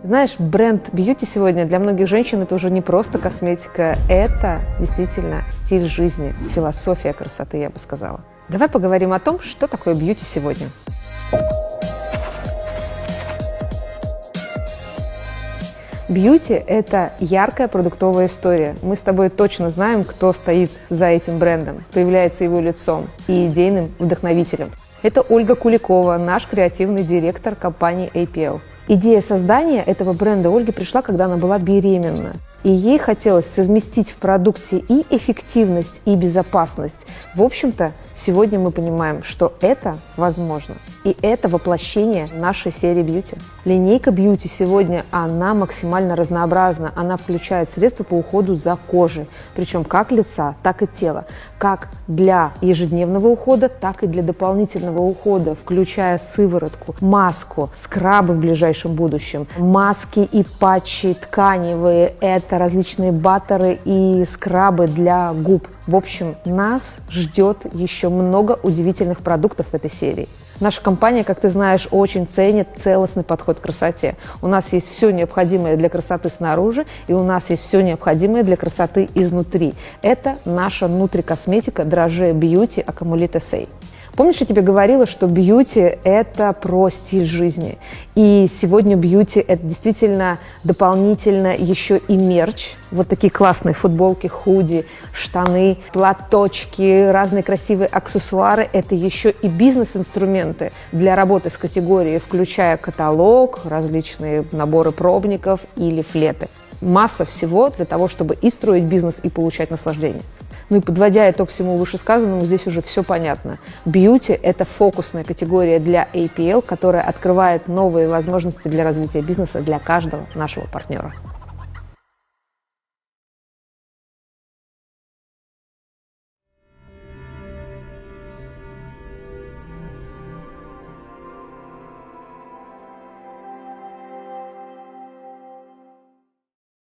Знаешь, бренд бьюти сегодня для многих женщин это уже не просто косметика, это действительно стиль жизни, философия красоты, я бы сказала. Давай поговорим о том, что такое бьюти сегодня. Бьюти – это яркая продуктовая история. Мы с тобой точно знаем, кто стоит за этим брендом, кто является его лицом и идейным вдохновителем. Это Ольга Куликова, наш креативный директор компании APL. Идея создания этого бренда Ольге пришла, когда она была беременна. И ей хотелось совместить в продукте и эффективность, и безопасность. В общем-то, сегодня мы понимаем, что это возможно. И это воплощение нашей серии бьюти. Линейка бьюти сегодня, она максимально разнообразна. Она включает средства по уходу за кожей. Причем как лица, так и тела. Как для ежедневного ухода, так и для дополнительного ухода, включая сыворотку, маску, скрабы в ближайшем будущем, маски и патчи тканевые, это различные баттеры и скрабы для губ. В общем, нас ждет еще много удивительных продуктов в этой серии. Наша компания, как ты знаешь, очень ценит целостный подход к красоте. У нас есть все необходимое для красоты снаружи, и у нас есть все необходимое для красоты изнутри. Это наша нутрикосметика Дрожжи Бьюти Аккумулит Эссей. Помнишь, я тебе говорила, что бьюти – это про стиль жизни. И сегодня бьюти – это действительно дополнительно еще и мерч. Вот такие классные футболки, худи, штаны, платочки, разные красивые аксессуары – это еще и бизнес-инструменты для работы с категорией, включая каталог, различные наборы пробников и лифлеты. Масса всего для того, чтобы и строить бизнес, и получать наслаждение. Ну и подводя итог всему вышесказанному, здесь уже все понятно. Бьюти – это фокусная категория для APL, которая открывает новые возможности для развития бизнеса для каждого нашего партнера.